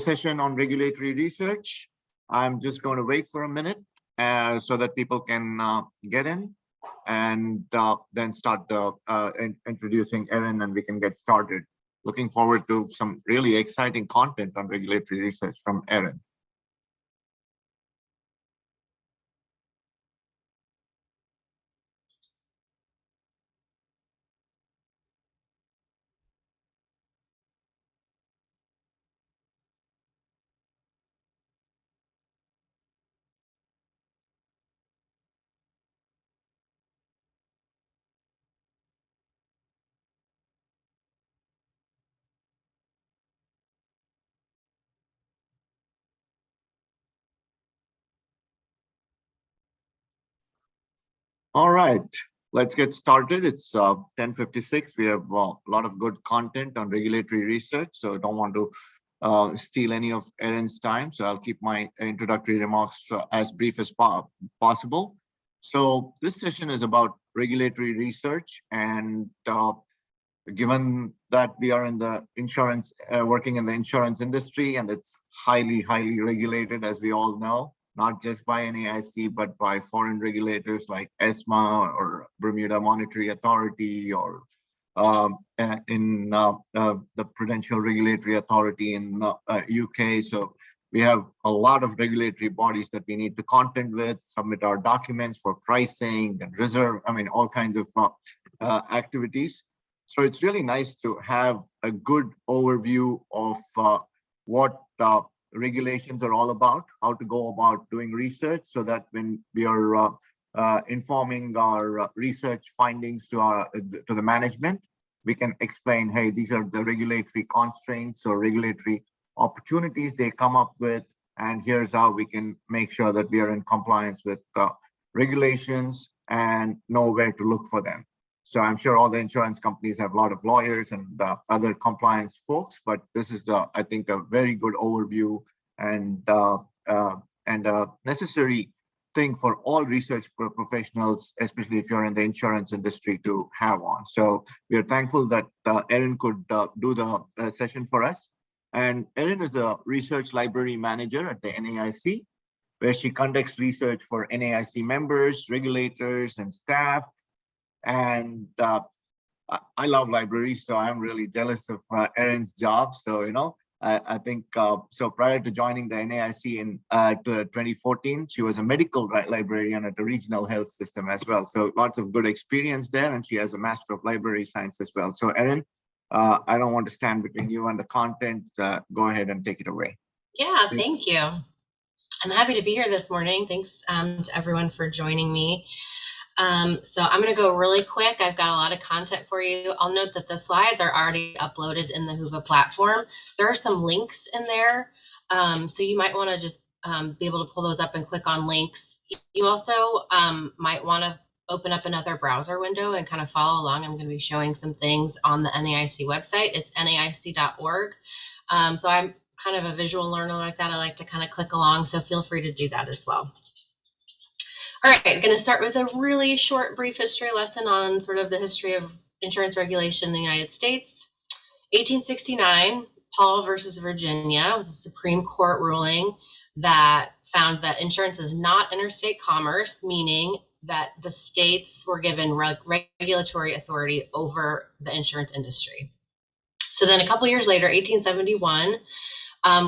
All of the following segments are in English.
Session on regulatory research. I'm just going to wait for a minute so that people can get in and then start introducing Erin, and we can get started. Looking forward to some really exciting content on regulatory research from Erin. All right, let's get started. It's 10:56. We have a lot of good content on regulatory research, so don't want to steal any of Erin's time. So I'll keep my introductory remarks as brief as possible. So this session is about regulatory research, and given that we are in the insurance, working in the insurance industry, and it's highly regulated, as we all know, not just by NAIC, but by foreign regulators like ESMA or Bermuda Monetary Authority, or in the Prudential Regulatory Authority in UK. So we have a lot of regulatory bodies that we need to contend with, submit our documents for pricing and reserve, all kinds of activities. So it's really nice to have a good overview of what regulations are all about, how to go about doing research, so that when we are informing our research findings to the management, we can explain, hey, these are the regulatory constraints or regulatory opportunities they come up with, and here's how we can make sure that we are in compliance with regulations and know where to look for them. So I'm sure all the insurance companies have a lot of lawyers and other compliance folks, but this is, I think, a very good overview and a necessary thing for all research professionals, especially if you're in the insurance industry, to have on. So we are thankful that Erin could do the session for us. And Erin is a research library manager at the NAIC, where she conducts research for NAIC members, regulators, and staff. And I love libraries, so I'm really jealous of Erin's job. So, I think, so prior to joining the NAIC in 2014, she was a medical librarian at the regional health system as well. So lots of good experience there, and she has a Master of Library Science as well. So Erin, I don't want to stand between you and the content. Go ahead and take it away. Yeah, thank you. I'm happy to be here this morning. Thanks to everyone for joining me. So I'm going to go really quick. I've got a lot of content for you. I'll note that the slides are already uploaded in the Whova platform. There are some links in there, so you might want to just be able to pull those up and click on links. You also might want to open up another browser window and kind of follow along. I'm going to be showing some things on the NAIC website. It's naic.org. So I'm kind of a visual learner like that. I like to kind of click along, so feel free to do that as well. All right, I'm going to start with a really short, brief history lesson on sort of the history of insurance regulation in the United States. 1869, Paul versus Virginia was a Supreme Court ruling that found that insurance is not interstate commerce, meaning that the states were given regulatory authority over the insurance industry. So then a couple years later, 1871,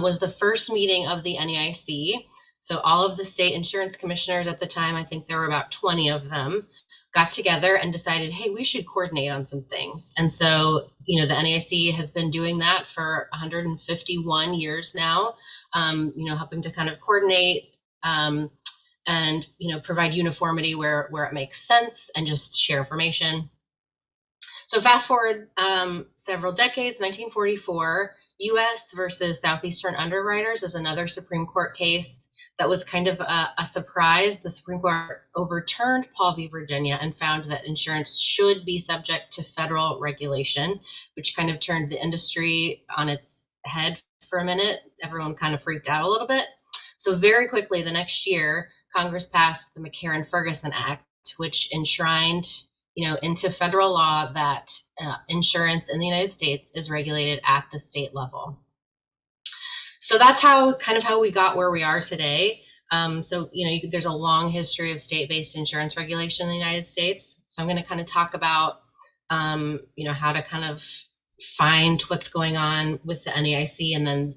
was the first meeting of the NAIC. So all of the state insurance commissioners at the time, I think there were about 20 of them, got together and decided, hey, we should coordinate on some things. And so, the NAIC has been doing that for 151 years now, helping to kind of coordinate and, provide uniformity where it makes sense and just share information. So fast forward several decades, 1944, U.S. versus Southeastern Underwriters is another Supreme Court case that was kind of a surprise. The Supreme Court overturned Paul v. Virginia and found that insurance should be subject to federal regulation, which kind of turned the industry on its head for a minute. Everyone kind of freaked out a little bit. So very quickly, the next year, Congress passed the McCarran-Ferguson Act, which enshrined, into federal law that insurance in the United States is regulated at the state level. So that's how we got where we are today. So, there's a long history of state-based insurance regulation in the United States. So I'm going to kind of talk about, how to kind of find what's going on with the NAIC and then,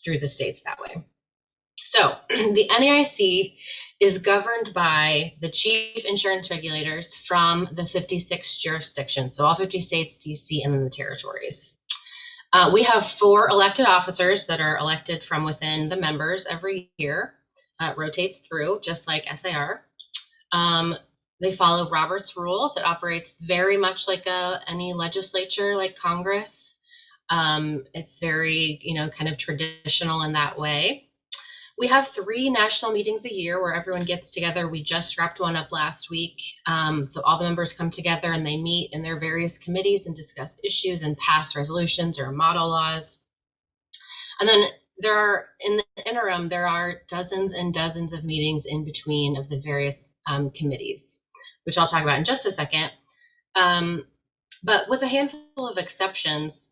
through the states that way. So the NAIC is governed by the chief insurance regulators from the 56 jurisdictions. So all 50 states, DC, and then the territories. We have 4 elected officers that are elected from within the members every year. It rotates through, just like SAR. They follow Robert's rules. It operates very much like any legislature, like Congress. It's very, kind of traditional in that way. We have 3 national meetings a year where everyone gets together. We just wrapped one up last week. So all the members come together and they meet in their various committees and discuss issues and pass resolutions or model laws. And then in the interim, there are dozens and dozens of meetings in between of the various committees, which I'll talk about in just a second. But with a handful of exceptions,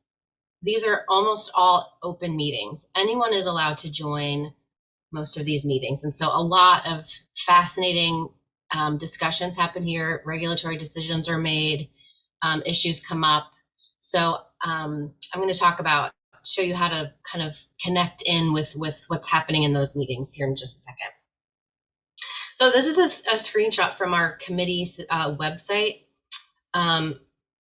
these are almost all open meetings. Anyone is allowed to join most of these meetings. And so a lot of fascinating discussions happen here. Regulatory decisions are made, issues come up. So I'm going to show you how to kind of connect in with what's happening in those meetings here in just a second. So this is a screenshot from our committee's website.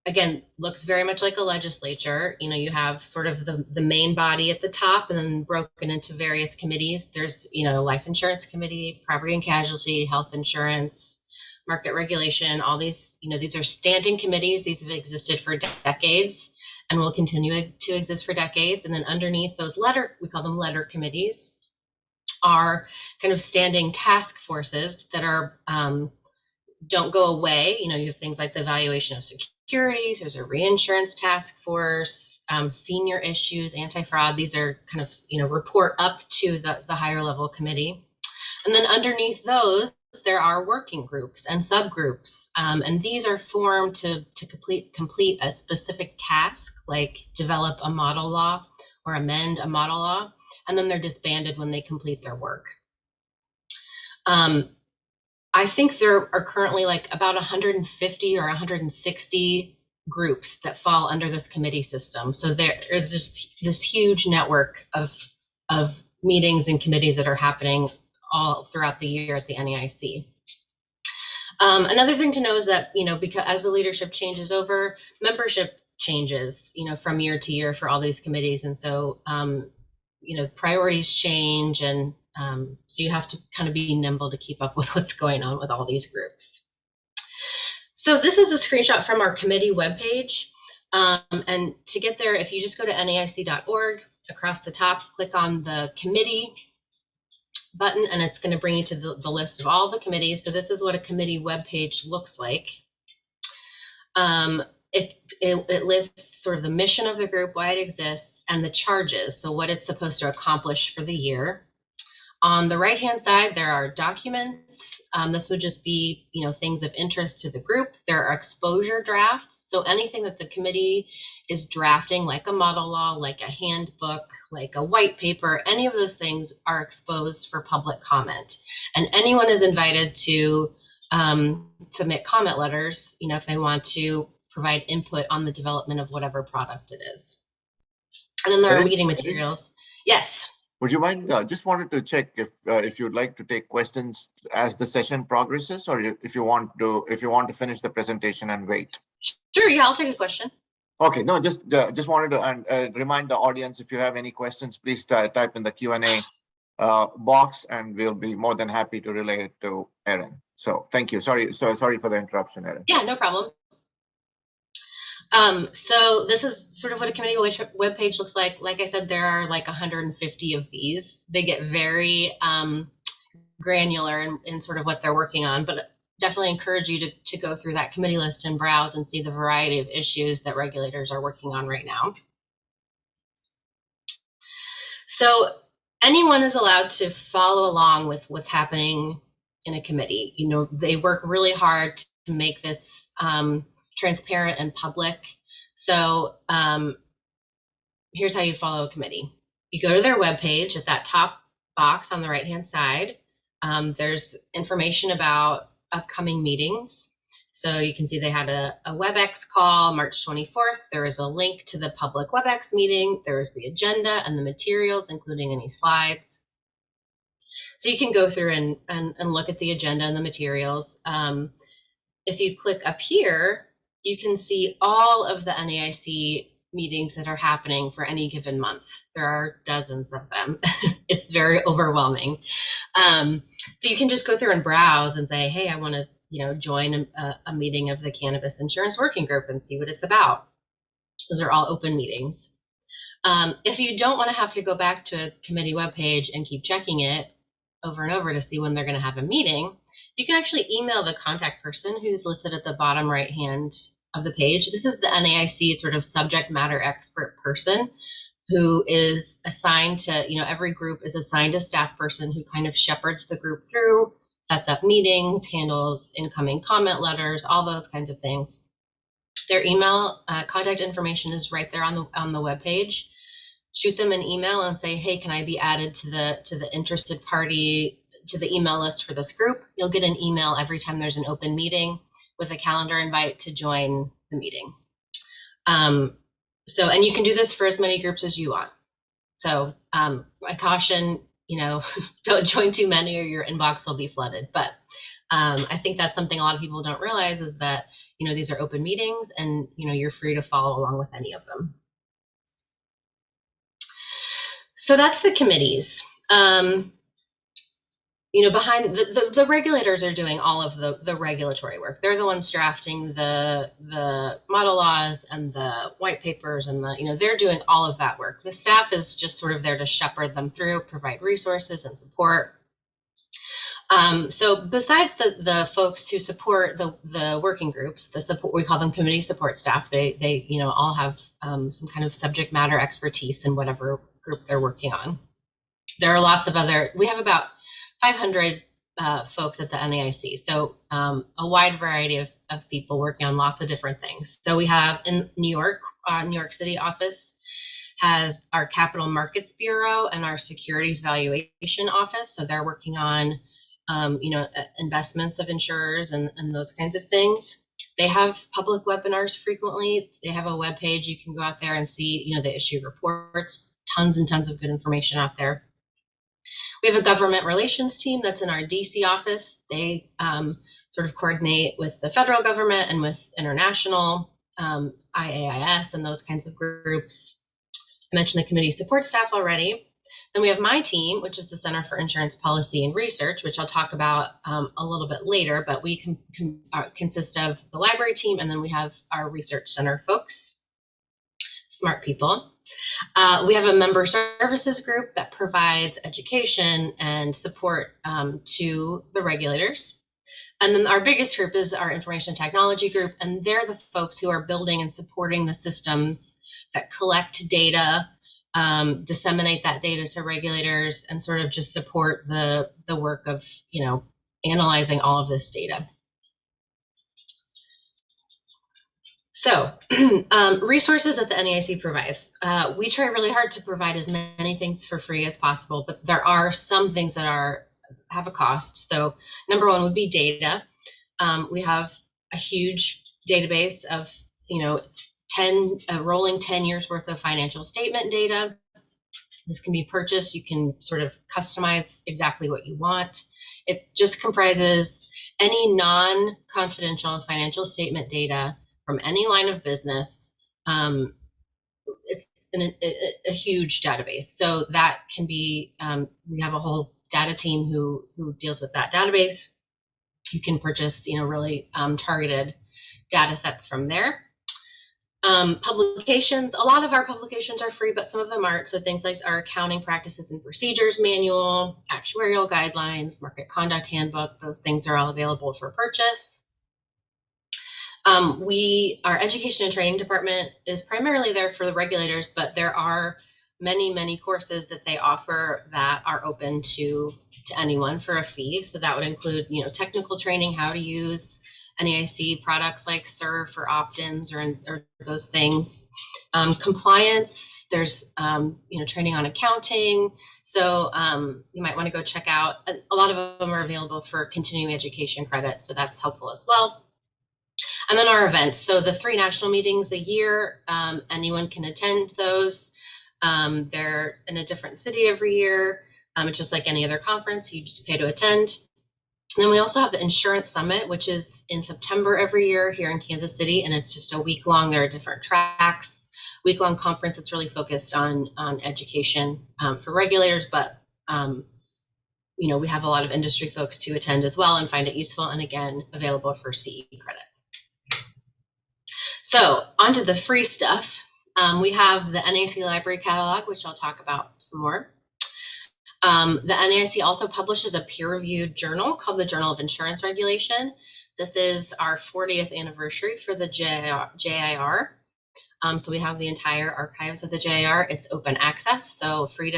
Again, looks very much like a legislature. You have sort of the main body at the top and then broken into various committees. There's, life insurance committee, property and casualty, health insurance, market regulation, all these, these are standing committees. These have existed for decades and will continue to exist for decades. And then underneath those we call them letter committees, are kind of standing task forces that are, don't go away. You have things like the evaluation of securities, there's a reinsurance task force, senior issues, anti-fraud. These are kind of, report up to the higher level committee. And then underneath those, there are working groups and subgroups. And these are formed to complete a specific task, like develop a model law or amend a model law. And then they're disbanded when they complete their work. I think there are currently like about 150 or 160 groups that fall under this committee system. So there is just this huge network of meetings and committees that are happening all throughout the year at the NAIC. Another thing to know is that, because as the leadership changes over, membership changes, from year to year for all these committees. And so, priorities change, and so you have to kind of be nimble to keep up with what's going on with all these groups. So this is a screenshot from our committee webpage. And to get there, if you just go to naic.org, across the top, click on the committee button, and it's going to bring you to the list of all the committees. So this is what a committee webpage looks like. It lists sort of the mission of the group, why it exists, and the charges, so what it's supposed to accomplish for the year. On the right-hand side, there are documents. This would just be, things of interest to the group. There are exposure drafts, so anything that the committee is drafting, like a model law, like a handbook, like a white paper, any of those things are exposed for public comment. And anyone is invited to submit comment letters, if they want to provide input on the development of whatever product it is. And then there are meeting materials. Yes. Would you mind, just wanted to check if you'd like to take questions as the session progresses, or if you want to finish the presentation and wait. Sure, yeah, I'll take a question. Okay, no, just wanted to remind the audience, if you have any questions, please type in the Q&A box, and we'll be more than happy to relay it to Erin. So thank you. Sorry for the interruption, Erin. Yeah, no problem. So this is sort of what a committee webpage looks like. Like I said, there are like 150 of these. They get very granular in sort of what they're working on, but definitely encourage you to go through that committee list and browse and see the variety of issues that regulators are working on right now. So anyone is allowed to follow along with what's happening in a committee. They work really hard to make this transparent and public. So here's how you follow a committee. You go to their webpage. At that top box on the right-hand side, there's information about upcoming meetings. So you can see they had a WebEx call March 24th. There is a link to the public WebEx meeting. There is the agenda and the materials, including any slides. So you can go through and look at the agenda and the materials. If you click up here, you can see all of the NAIC meetings that are happening for any given month. There are dozens of them. It's very overwhelming. So you can just go through and browse and say, hey, I want to join a meeting of the Cannabis Insurance Working Group and see what it's about. Those are all open meetings. If you don't want to have to go back to a committee webpage and keep checking it over and over to see when they're going to have a meeting, you can actually email the contact person who's listed at the bottom right hand of the page. This is the NAIC sort of subject matter expert person who is assigned to, every group is assigned a staff person who kind of shepherds the group through, sets up meetings, handles incoming comment letters, all those kinds of things. Their email contact information is right there on the webpage. Shoot them an email and say, hey, can I be added to the interested party, to the email list for this group? You'll get an email every time there's an open meeting with a calendar invite to join the meeting. And you can do this for as many groups as you want. So I caution, don't join too many or your inbox will be flooded. But I think that's something a lot of people don't realize is that, these are open meetings and, you're free to follow along with any of them. So that's the committees. Behind the regulators are doing all of the regulatory work. They're the ones drafting the model laws and the white papers and they're doing all of that work. The staff is just sort of there to shepherd them through, provide resources and support. So besides the folks who support the working groups, we call them committee support staff. They all have some kind of subject matter expertise in whatever group they're working on. There are lots of we have about 500 folks at the NAIC, so a wide variety of people working on lots of different things. So we have in New York, New York City office has our Capital Markets Bureau and our Securities Valuation Office. So they're working on investments of insurers and those kinds of things. They have public webinars frequently. They have a web page. You can go out there and see, they issue reports, tons and tons of good information out there. We have a government relations team that's in our DC office. They sort of coordinate with the federal government and with international IAIS and those kinds of groups. I mentioned the committee support staff already. Then we have my team, which is the Center for Insurance Policy and Research, which I'll talk about a little bit later, but we consist of the library team, and then we have our research center folks, smart people. We have a member services group that provides education and support to the regulators. And then our biggest group is our information technology group, and they're the folks who are building and supporting the systems that collect data, disseminate that data to regulators, and sort of just support the work of, analyzing all of this data. So resources that the NAIC provides. We try really hard to provide as many things for free as possible, but there are some things that have a cost. So number one would be data. We have a huge database of, rolling 10 years worth of financial statement data. This can be purchased. You can sort of customize exactly what you want. It just comprises any non-confidential financial statement data from any line of business. It's a huge database. So that can be, we have a whole data team who deals with that database. You can purchase, really targeted data sets from there. Publications, a lot of our publications are free, but some of them aren't. So things like our accounting practices and procedures manual, actuarial guidelines, market conduct handbook, those things are all available for purchase. Our education and training department is primarily there for the regulators, but there are many, many courses that they offer that are open to anyone for a fee. So that would include, technical training, how to use NAIC products like SURF or opt-ins or those things. Compliance There's training on accounting. So you might want to go check out. A lot of them are available for continuing education credit, so that's helpful as well. And then our events. So the 3 national meetings a year, anyone can attend those. They're in a different city every year. It's just like any other conference, you just pay to attend. And then we also have the Insurance Summit, which is in September every year here in Kansas City, and it's just a week long. There are different tracks. Week-long conference. It's really focused on education for regulators, but we have a lot of industry folks to attend as well and find it useful, and again, available for CE credit. So onto the free stuff. We have the NAIC Library Catalog, which I'll talk about some more. The NAIC also publishes a peer-reviewed journal called the Journal of Insurance Regulation. This is our 40th anniversary for the JIR. So we have the entire archives of the JIR. It's open access, so free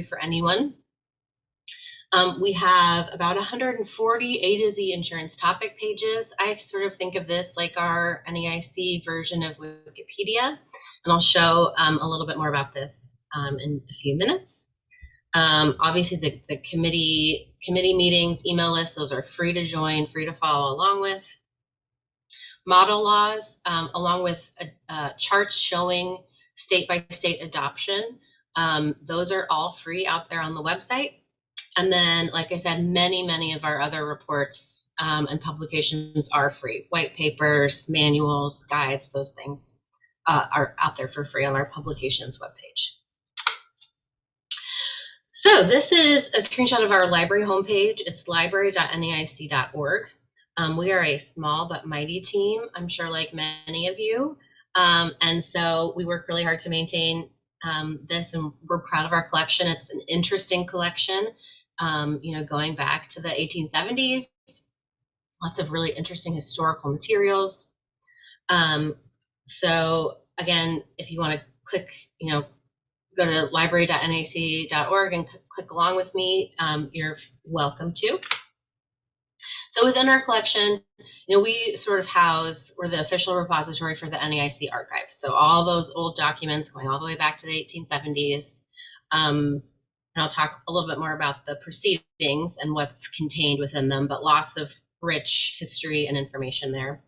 for anyone. We have about 140 A to Z insurance topic pages. I sort of think of this like our NAIC version of Wikipedia, and I'll show a little bit more about this in a few minutes. Obviously, the committee meetings, email lists, those are free to join, free to follow along with. Model laws, along with charts showing state-by-state adoption. Those are all free out there on the website. And then, like I said, many of our other reports and publications are free. White papers, manuals, guides, those things are out there for free on our publications webpage. So this is a screenshot of our library homepage. It's library.naic.org. We are a small but mighty team, I'm sure, like many of you. And so we work really hard to maintain this, and we're proud of our collection. It's an interesting collection, going back to the 1870s. Lots of really interesting historical materials. So again, if you want to click, go to library.naic.org and click along with me, you're welcome to. So within our collection, we sort of we're the official repository for the NAIC archives. So all those old documents going all the way back to the 1870s. And I'll talk a little bit more about the proceedings and what's contained within them, but lots of rich history and information there.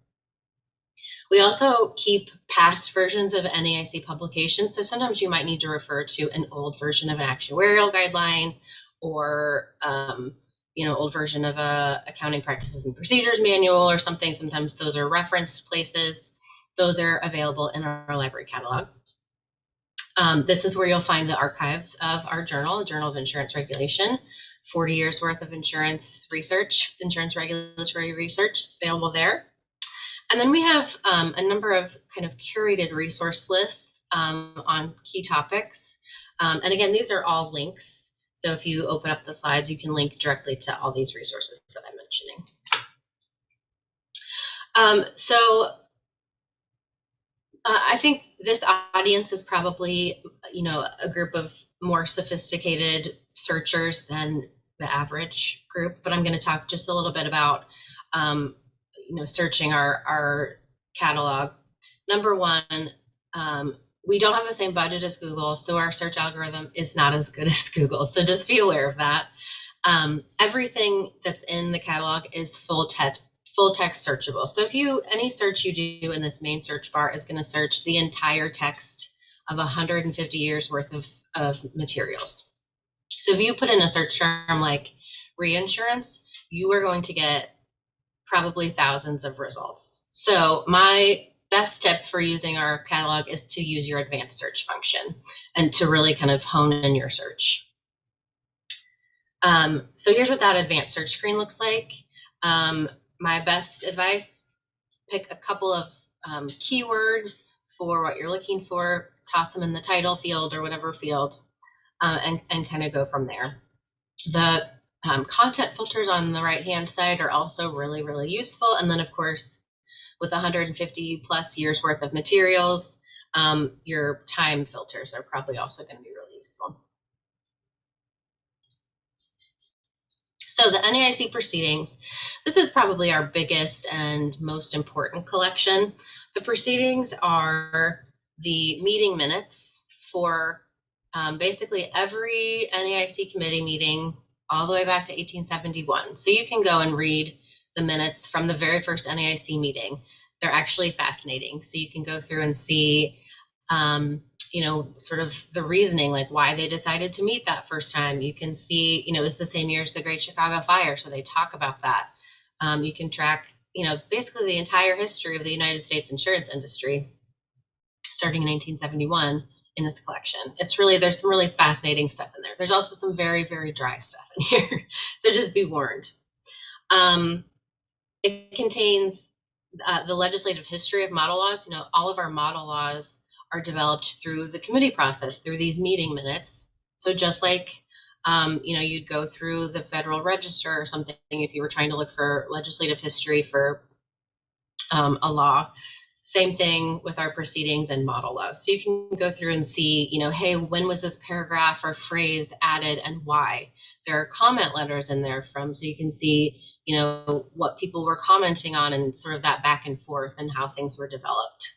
We also keep past versions of NAIC publications. So sometimes you might need to refer to an old version of an actuarial guideline or old version of a accounting practices and procedures manual or something. Sometimes those are referenced places. Those are available in our library catalog. This is where you'll find the archives of our journal, Journal of Insurance Regulation. 40 years worth of insurance research, insurance regulatory research is available there. And then we have a number of kind of curated resource lists on key topics. And again, these are all links. So if you open up the slides, you can link directly to all these resources that I'm mentioning. I think this audience is probably, a group of more sophisticated searchers than the average group, but I'm going to talk just a little bit about, searching our catalog. Number one, we don't have the same budget as Google, so our search algorithm is not as good as Google. So just be aware of that. Everything that's in the catalog is full text searchable. So if any search you do in this main search bar is going to search the entire text of 150 years worth of materials. So if you put in a search term like reinsurance, you are going to get probably thousands of results. So my best tip for using our catalog is to use your advanced search function and to really kind of hone in your search. So here's what that advanced search screen looks like. My best advice, pick a couple of keywords for what you're looking for, toss them in the title field or whatever field, and kind of go from there. The content filters on the right-hand side are also really, really useful. And then, of course, with 150 plus years worth of materials, your time filters are probably also going to be really useful. So the NAIC proceedings, this is probably our biggest and most important collection. The proceedings are the meeting minutes for basically every NAIC committee meeting all the way back to 1871. So you can go and read the minutes from the very first NAIC meeting. They're actually fascinating. So you can go through and see, sort of the reasoning, like why they decided to meet that first time. You can see, it was the same year as the Great Chicago Fire, so they talk about that. You can track, basically the entire history of the United States insurance industry, starting in 1971 in this collection. There's some really fascinating stuff in there. There's also some very, very dry stuff in here, so just be warned. It contains the legislative history of model laws. All of our model laws are developed through the committee process, through these meeting minutes. So just like, you'd go through the Federal Register or something if you were trying to look for legislative history for a law. Same thing with our proceedings and model laws. So you can go through and see, hey, when was this paragraph or phrase added and why? There are comment letters in there so you can see, what people were commenting on and sort of that back and forth and how things were developed.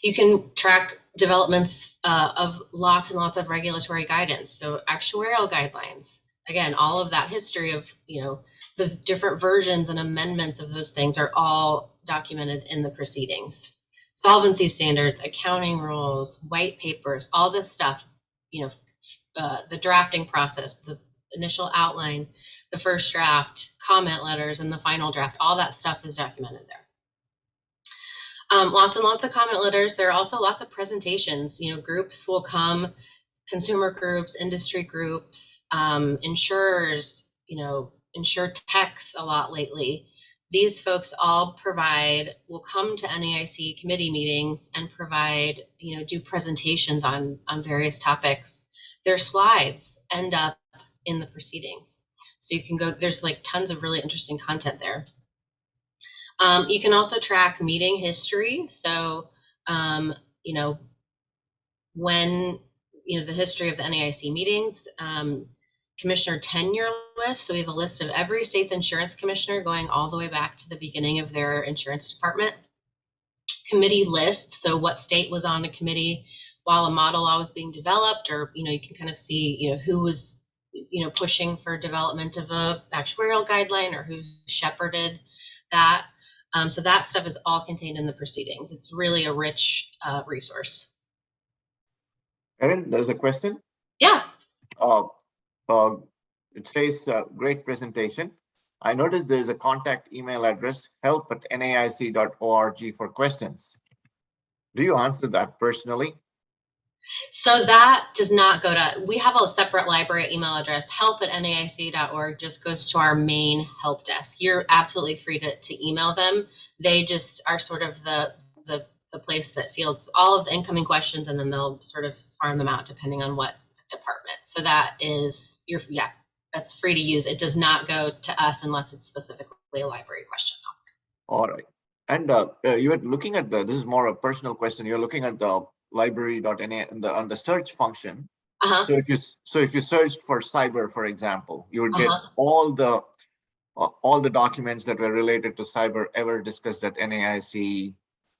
You can track developments of lots and lots of regulatory guidance. So actuarial guidelines, again, all of that history of, the different versions and amendments of those things are all documented in the proceedings. Solvency standards, accounting rules, white papers, all this stuff, the drafting process, the initial outline, the first draft, comment letters, and the final draft, all that stuff is documented there. Lots and lots of comment letters. There are also lots of presentations. Groups will come, consumer groups, industry groups, insurers, insure techs a lot lately. These folks all will come to NAIC committee meetings and provide, do presentations on various topics. Their slides end up in the proceedings. So you can go, there's like tons of really interesting content there. You can also track meeting history. So, when, the history of the NAIC meetings, commissioner tenure list. So we have a list of every state's insurance commissioner going all the way back to the beginning of their insurance department. Committee lists. So what state was on a committee while a model law was being developed, or, you can kind of see, who was, pushing for development of a actuarial guideline or who shepherded that. So that stuff is all contained in the proceedings. It's really a rich resource. Erin, there's a question. Yeah. It says, great presentation. I noticed there's a contact email address, help@naic.org for questions. Do you answer that personally? So that does not go to, we have a separate library email address, help@naic.org, just goes to our main help desk. You're absolutely free to email them. They just are sort of the place that fields all of the incoming questions, and then they'll sort of farm them out depending on what department. So that is, that's free to use. It does not go to us unless it's specifically a library question. All right. And you were looking at this is more a personal question. You're looking at the library.na on the search function. So if you searched for cyber, for example, you would get all the documents that were related to cyber ever discussed at NAIC,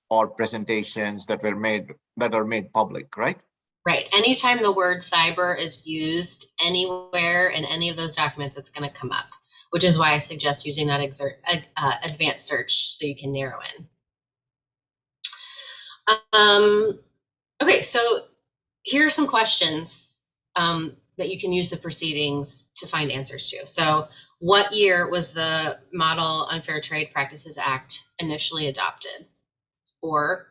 or presentations that are made public, right? Right. Anytime the word cyber is used anywhere in any of those documents, it's going to come up, which is why I suggest using that advanced search so you can narrow in. Okay, so here are some questions that you can use the proceedings to find answers to. So what year was the Model Unfair Trade Practices Act initially adopted? Or,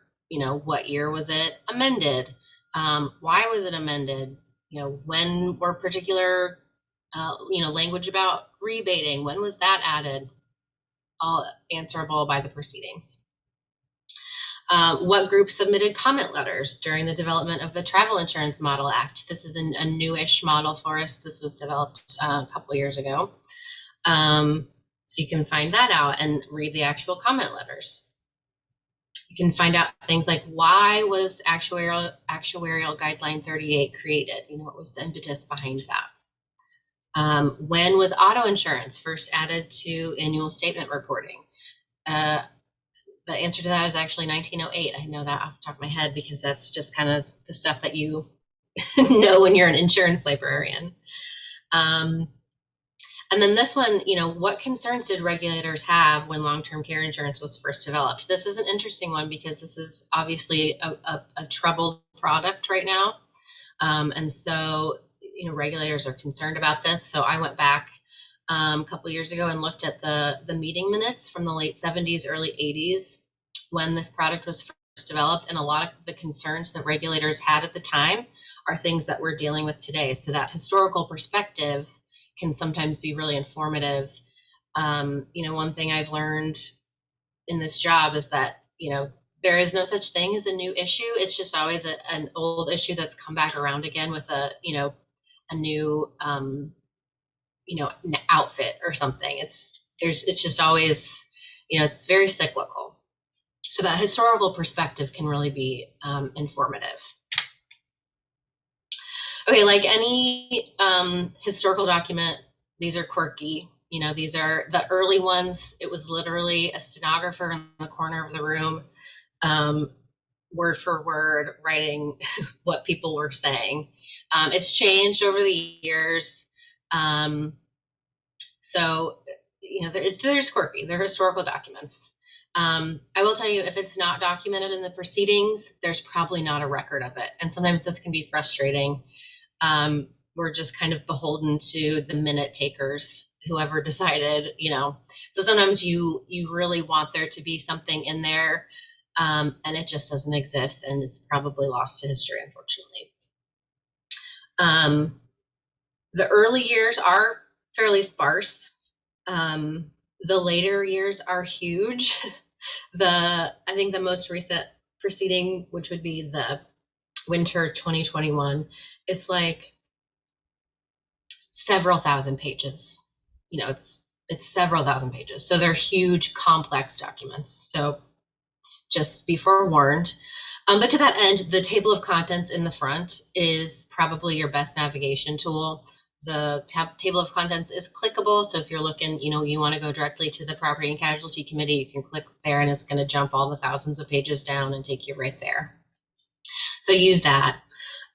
what year was it amended? Why was it amended? When were particular, language about rebating, when was that added? All answerable by the proceedings. What group submitted comment letters during the development of the Travel Insurance Model Act? This is a newish model for us. This was developed a couple years ago. So you can find that out and read the actual comment letters. You can find out things like, why was Actuarial Guideline 38 created? What was the impetus behind that? When was auto insurance first added to annual statement reporting? the answer to that is actually 1908. I know that off the top of my head because that's just kind of the stuff that you know when you're an insurance librarian. And then this one, what concerns did regulators have when long-term care insurance was first developed? This is an interesting one because this is obviously a troubled product right now. And so, regulators are concerned about this. So I went back a couple years ago and looked at the meeting minutes from the late 70s, early 80s when this product was first developed. And a lot of the concerns that regulators had at the time are things that we're dealing with today. So that historical perspective can sometimes be really informative. One thing I've learned in this job is that, there is no such thing as a new issue. It's just always an old issue that's come back around again with a new, outfit or something. It's just always, it's very cyclical. So that historical perspective can really be informative. Okay, like any historical document, these are quirky. These are the early ones. It was literally a stenographer in the corner of the room, word for word, writing what people were saying. It's changed over the years. So, they're just quirky. They're historical documents. I will tell you, if it's not documented in the proceedings, there's probably not a record of it. And sometimes this can be frustrating. We're just kind of beholden to the minute takers, whoever decided, So sometimes you really want there to be something in there, and it just doesn't exist, and it's probably lost to history, unfortunately. The early years are fairly sparse. The later years are huge. I think the most recent proceeding, which would be the winter 2021, it's like several thousand pages. It's several thousand pages. So they're huge, complex documents. So just be forewarned. But to that end, the table of contents in the front is probably your best navigation tool. The table of contents is clickable. So if you're looking, you want to go directly to the Property and Casualty Committee, you can click there and it's going to jump all the thousands of pages down and take you right there. So use that.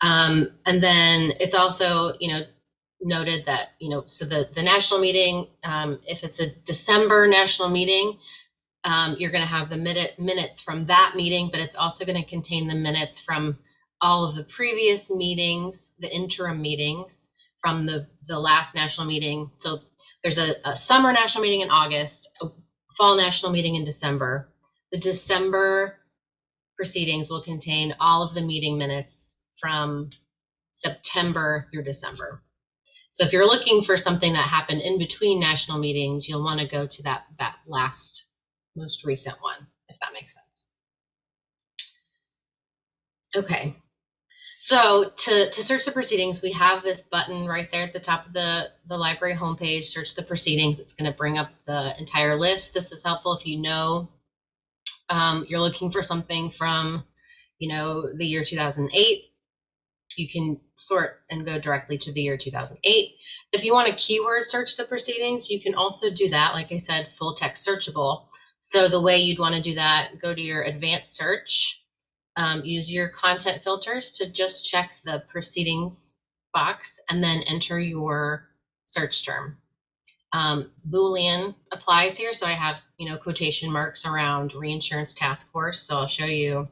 And then it's also, noted that, so the national meeting, if it's a December national meeting, you're going to have the minutes from that meeting, but it's also going to contain the minutes from all of the previous meetings, the interim meetings from the last national meeting. So there's a summer national meeting in August, a fall national meeting in December. The December proceedings will contain all of the meeting minutes from September through December. So if you're looking for something that happened in between national meetings, you'll want to go to that last, most recent one, if that makes sense. Okay. So to search the proceedings, we have this button right there at the top of the library homepage, search the proceedings. It's going to bring up the entire list. This is helpful if you're looking for something from, the year 2008. You can sort and go directly to the year 2008. If you want to keyword search the proceedings, you can also do that. Like I said, full text searchable. So the way you'd want to do that, go to your advanced search, use your content filters to just check the proceedings box and then enter your search term. Boolean applies here. So I have, quotation marks around reinsurance task force. So I'll show you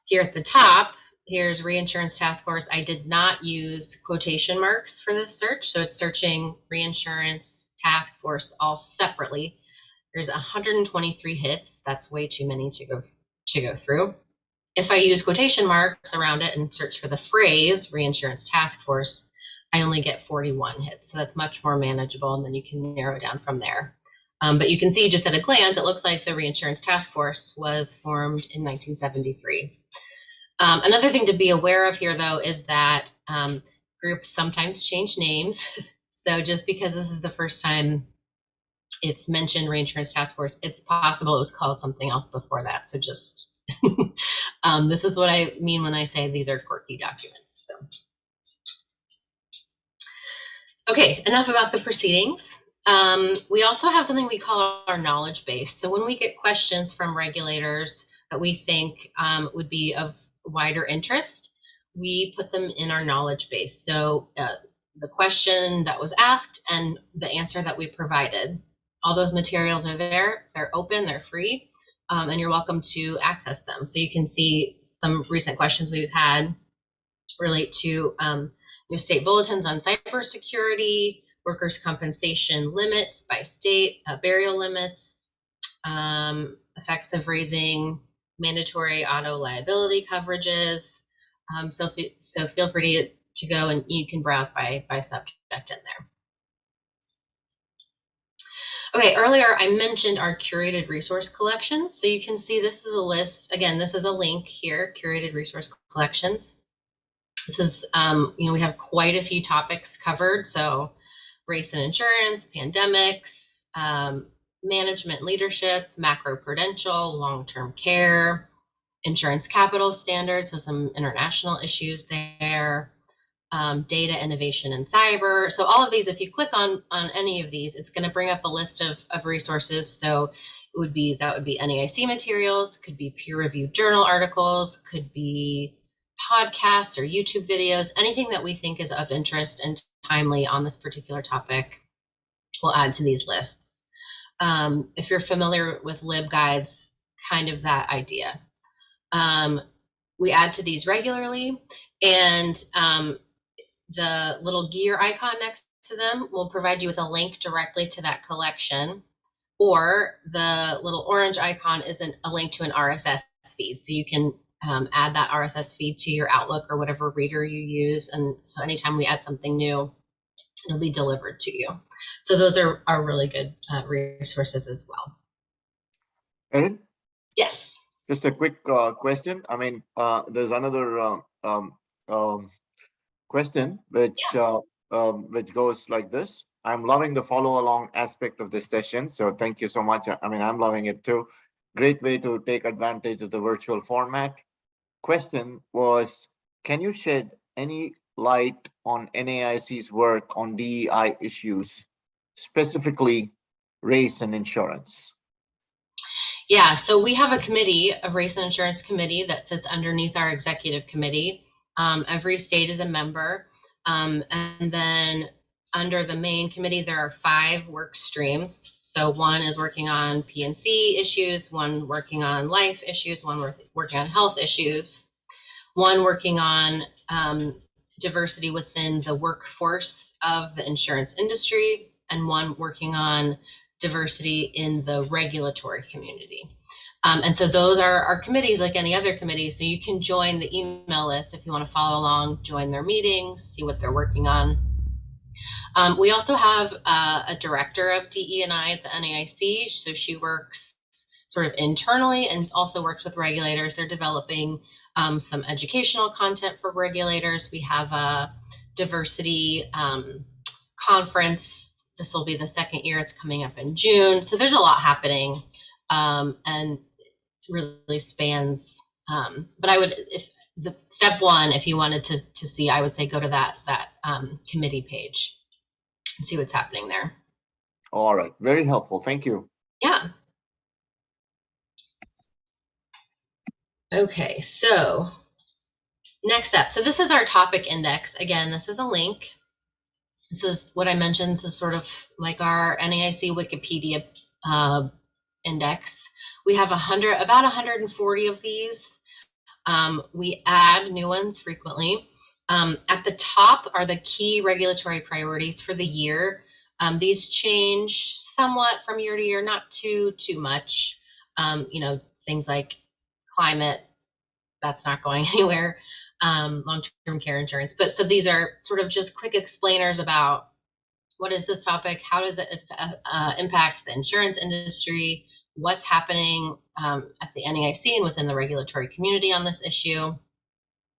here at the top. Here's reinsurance task force. I did not use quotation marks for this search. So it's searching reinsurance task force all separately. There's 123 hits. That's way too many to go through. If I use quotation marks around it and search for the phrase reinsurance task force, I only get 41 hits. So that's much more manageable, and then you can narrow down from there. But you can see just at a glance, it looks like the reinsurance task force was formed in 1973. Another thing to be aware of here, though, is that groups sometimes change names. So just because this is the first time it's mentioned reinsurance task force, it's possible it was called something else before that. So just this is what I mean when I say these are quirky documents. So. Okay, enough about the proceedings. We also have something we call our knowledge base. So when we get questions from regulators that we think would be of wider interest, we put them in our knowledge base. So the question that was asked and the answer that we provided, all those materials are there. They're open, they're free, and you're welcome to access them. So you can see some recent questions we've had relate to state bulletins on cybersecurity, workers' compensation limits by state, burial limits, effects of raising mandatory auto liability coverages. So feel free to go and you can browse by subject in there. Okay, earlier I mentioned our curated resource collections. So you can see this is a list. Again, this is a link here, curated resource collections. This is, we have quite a few topics covered. So race and insurance, pandemics, management leadership, macroprudential, long-term care, insurance capital standards, so some international issues there, data innovation and cyber. So all of these, if you click on any of these, it's going to bring up a list of resources. So that would be NAIC materials, could be peer-reviewed journal articles, could be podcasts or YouTube videos, anything that we think is of interest and timely on this particular topic, we'll add to these lists. If you're familiar with LibGuides, kind of that idea. We add to these regularly, and the little gear icon next to them will provide you with a link directly to that collection, or the little orange icon is a link to an RSS feed. So you can add that RSS feed to your Outlook or whatever reader you use. And so anytime we add something new, it'll be delivered to you. So those are really good resources as well. Erin? Yes. Just a quick question. I mean, there's another question which goes like this. I'm loving the follow along aspect of this session. So thank you so much. I mean, I'm loving it too. Great way to take advantage of the virtual format. Question was, can you shed any light on NAIC's work on DEI issues, specifically race and insurance? Yeah, so we have a committee, a race and insurance committee that sits underneath our executive committee. Every state is a member. And then under the main committee, there are 5 work streams. So one is working on P&C issues, one working on life issues, one working on health issues, one working on diversity within the workforce of the insurance industry, and one working on diversity in the regulatory community. And so those are our committees like any other committee. So you can join the email list if you want to follow along, join their meetings, see what they're working on. We also have a director of DE&I at the NAIC. So she works sort of internally and also works with regulators. They're developing some educational content for regulators. We have a diversity conference. This will be the 2nd year. It's coming up in June. So there's a lot happening, and it really spans. But I would, if the step 1, if you wanted to see, I would say go to that committee page and see what's happening there. All right, very helpful. Thank you. Yeah. Okay, so next up. So this is our topic index. Again, this is a link. This is what I mentioned. This is sort of like our NAIC Wikipedia index. We have about 140 of these. We add new ones frequently. At the top are the key regulatory priorities for the year. These change somewhat from year to year, not too much. Things like climate, that's not going anywhere. Long-term care insurance. But so these are sort of just quick explainers about what is this topic, how does it impact the insurance industry, what's happening at the NAIC and within the regulatory community on this issue.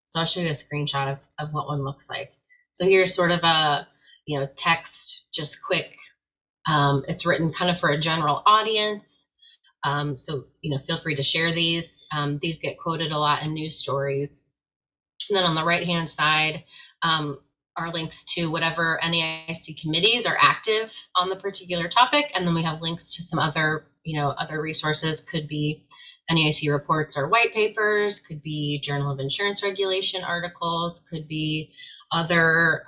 So I'll show you a screenshot of what one looks like. So here's sort of a text, just quick. It's written kind of for a general audience. So feel free to share these. These get quoted a lot in news stories. And then on the right-hand side, are links to whatever NAIC committees are active on the particular topic, and then we have links to some other, other resources. Could be NAIC reports or white papers, could be Journal of Insurance Regulation articles, could be other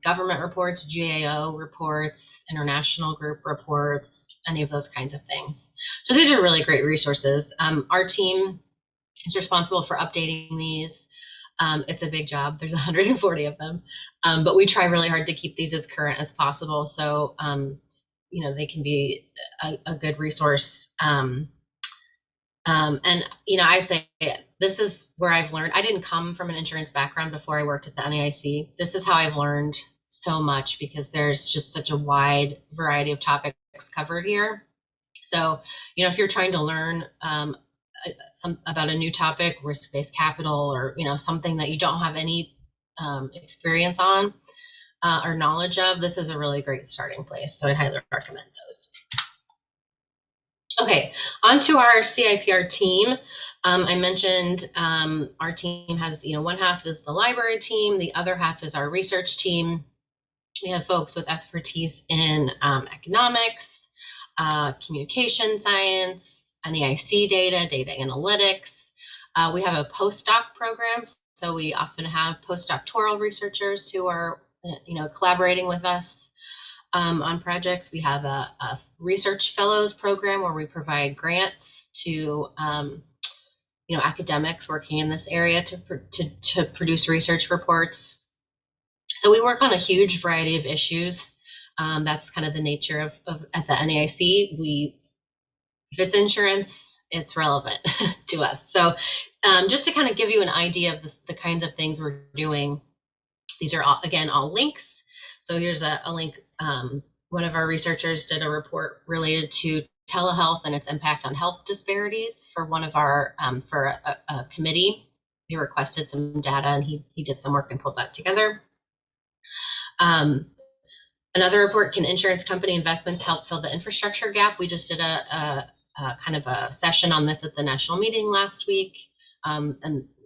government reports, GAO reports, international group reports, any of those kinds of things. So these are really great resources. Our team is responsible for updating these. It's a big job. There's 140 of them, but we try really hard to keep these as current as possible. So, they can be a good resource. I'd say this is where I've learned. I didn't come from an insurance background before I worked at the NAIC. This is how I've learned so much, because there's just such a wide variety of topics covered here. So, if you're trying to learn about a new topic, risk-based capital, or something that you don't have any experience on or knowledge of, this is a really great starting place. So I highly recommend those. Okay, on to our CIPR team. I mentioned our team has, one half is the library team, the other half is our research team. We have folks with expertise in economics, communication science, NAIC data analytics. We have a postdoc program, so we often have postdoctoral researchers who are, collaborating with us on projects. We have a research fellows program where we provide grants to, academics working in this area to produce research reports. So we work on a huge variety of issues. That's kind of the nature of at the NAIC. If it's insurance, it's relevant to us. So just to kind of give you an idea of the kinds of things we're doing, these are all links. So here's a link. One of our researchers did a report related to telehealth and its impact on health disparities for one of our, for a committee. He requested some data, and he did some work and pulled that together. Another report, can insurance company investments help fill the infrastructure gap? We just did a kind of a session on this at the national meeting last week, and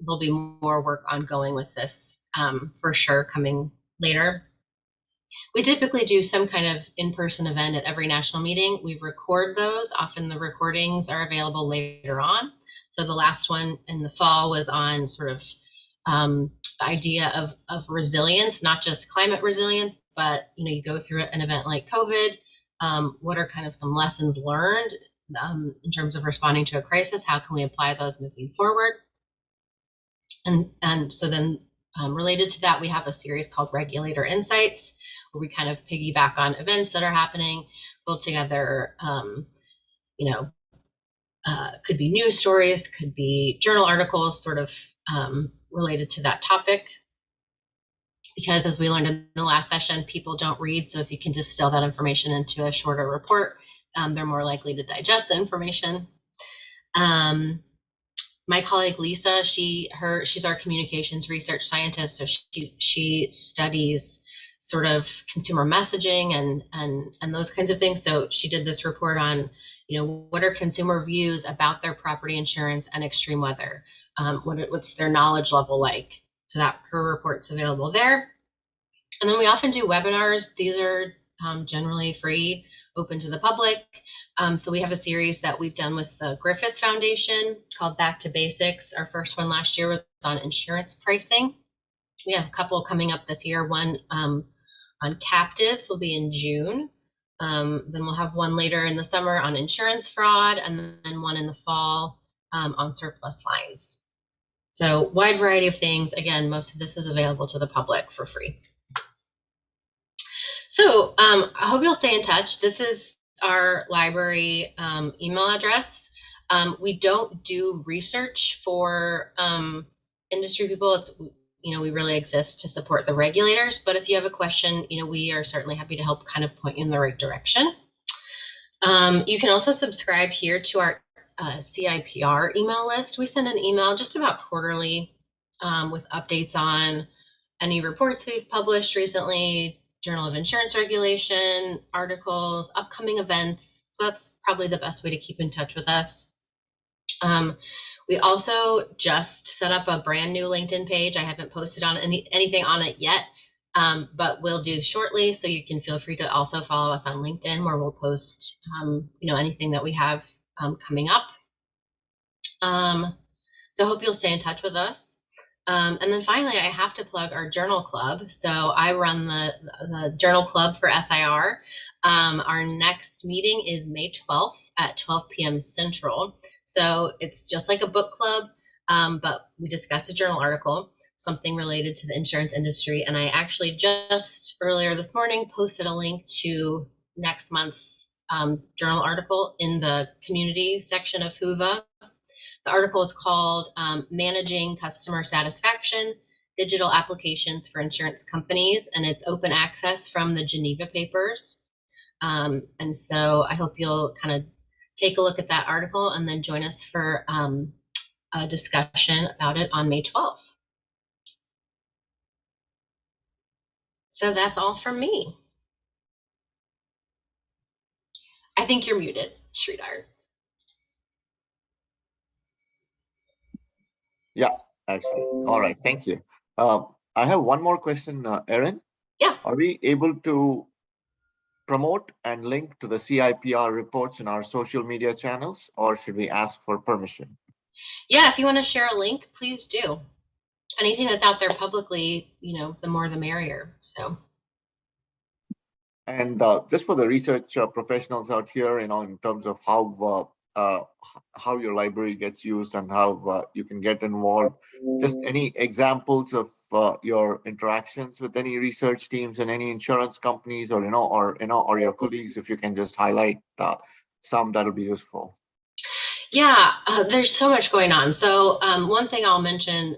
there'll be more work ongoing with this for sure coming later. We typically do some kind of in-person event at every national meeting. We record those. Often the recordings are available later on. So the last one in the fall was on sort of the idea of resilience, not just climate resilience, but you go through an event like COVID. What are kind of some lessons learned in terms of responding to a crisis? How can we apply those moving forward? And so then related to that, we have a series called Regulator Insights, where we kind of piggyback on events that are happening, pull together, could be news stories, could be journal articles, sort of related to that topic. Because as we learned in the last session, people don't read. So if you can distill that information into a shorter report, they're more likely to digest the information. My colleague Lisa, she's our communications research scientist, so she studies sort of consumer messaging and those kinds of things. So she did this report on, what are consumer views about their property insurance and extreme weather? What's their knowledge level like? So that her report's available there. And then we often do webinars. These are generally free, open to the public. So we have a series that we've done with the Griffith Foundation called Back to Basics. Our first one last year was on insurance pricing. We have a couple coming up this year. One on captives will be in June. Then we'll have one later in the summer on insurance fraud, and then one in the fall on surplus lines. So wide variety of things. Again, most of this is available to the public for free. So I hope you'll stay in touch. This is our library email address. We don't do research for industry people. We really exist to support the regulators. But if you have a question, we are certainly happy to help kind of point you in the right direction. You can also subscribe here to our CIPR email list. We send an email just about quarterly with updates on any reports we've published recently, Journal of Insurance Regulation, articles, upcoming events. So that's probably the best way to keep in touch with us. We also just set up a brand new LinkedIn page. I haven't posted on anything on it yet. but we'll do shortly. So you can feel free to also follow us on LinkedIn, where we'll post, anything that we have coming up. So I hope you'll stay in touch with us. And then finally, I have to plug our journal club. So I run the journal club for SIR. Our next meeting is May 12th at 12 p.m. Central. So it's just like a book club, but we discuss a journal article, something related to the insurance industry. And I actually just earlier this morning posted a link to next month's journal article in the community section of Whova. The article is called Managing Customer Satisfaction, Digital Applications for Insurance Companies, and it's open access from the Geneva Papers. And so I hope you'll kind of take a look at that article and then join us for a discussion about it on May 12th. So that's all from me. I think you're muted, Sridhar. Yeah, excellent. All right, thank you. I have one more question, Erin. Yeah. Are we able to promote and link to the CIPR reports in our social media channels, or should we ask for permission? Yeah, if you want to share a link, please do. Anything that's out there publicly, the more the merrier. So. And just for the research professionals out here, in terms of how your library gets used and how you can get involved, just any examples of your interactions with any research teams and any insurance companies, or your colleagues, if you can just highlight some, that'll be useful. Yeah, there's so much going on. So one thing I'll mention,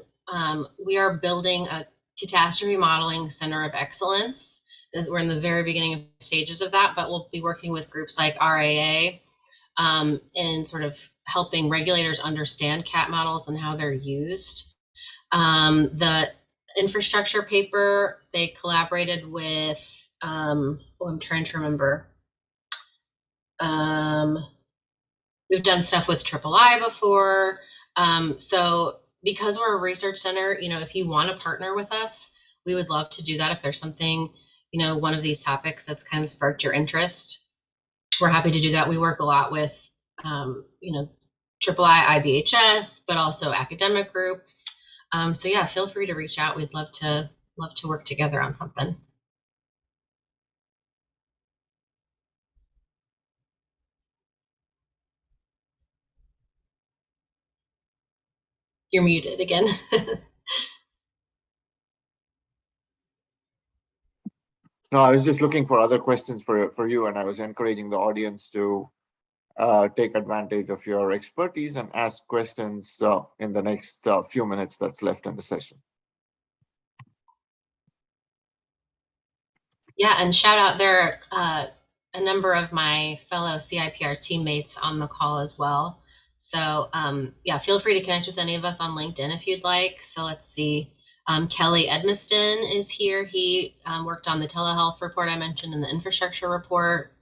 we are building a catastrophe modeling center of excellence. We're in the very beginning stages of that, but we'll be working with groups like RAA in sort of helping regulators understand CAT models and how they're used. The infrastructure paper, they collaborated with, I'm trying to remember. We've done stuff with III before. So because we're a research center, if you want to partner with us, we would love to do that. If there's something, one of these topics that's kind of sparked your interest, we're happy to do that. We work a lot with, III, IBHS, but also academic groups. So yeah, feel free to reach out. We'd love to work together on something. You're muted again. No, I was just looking for other questions for you, and I was encouraging the audience to take advantage of your expertise and ask questions in the next few minutes that's left in the session. Yeah, and shout out, there are a number of my fellow CIPR teammates on the call as well. So yeah, feel free to connect with any of us on LinkedIn if you'd like. So let's see. Kelly Edmiston is here. He worked on the telehealth report I mentioned and the infrastructure report.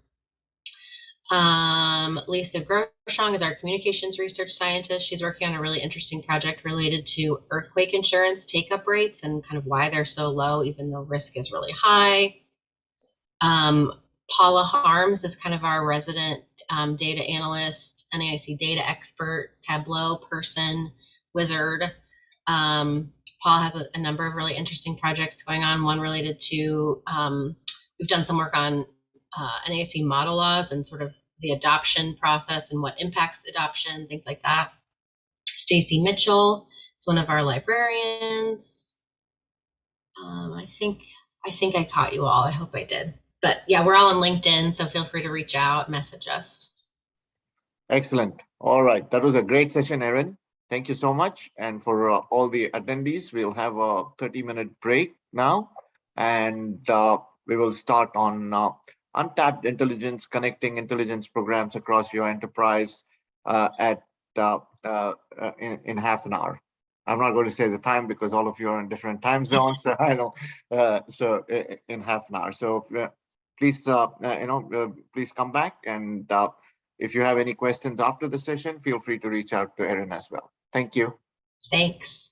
Lisa Groshong is our communications research scientist. She's working on a really interesting project related to earthquake insurance take-up rates and kind of why they're so low, even though risk is really high. Paula Harms is kind of our resident data analyst, NAIC data expert, Tableau person, wizard. Paul has a number of really interesting projects going on. One related to, we've done some work on NAIC model laws and sort of the adoption process and what impacts adoption, things like that. Stacy Mitchell is one of our librarians. I think I caught you all. I hope I did. But yeah, we're all on LinkedIn, so feel free to reach out, message us. Excellent. All right. That was a great session, Erin. Thank you so much. And for all the attendees, we'll have a 30-minute break now. And we will start on untapped intelligence, connecting intelligence programs across your enterprise in half an hour. I'm not going to say the time because all of you are in different time zones. So I know. So in half an hour. So please, please come back, and if you have any questions after the session, feel free to reach out to Erin as well. Thank you. Thanks.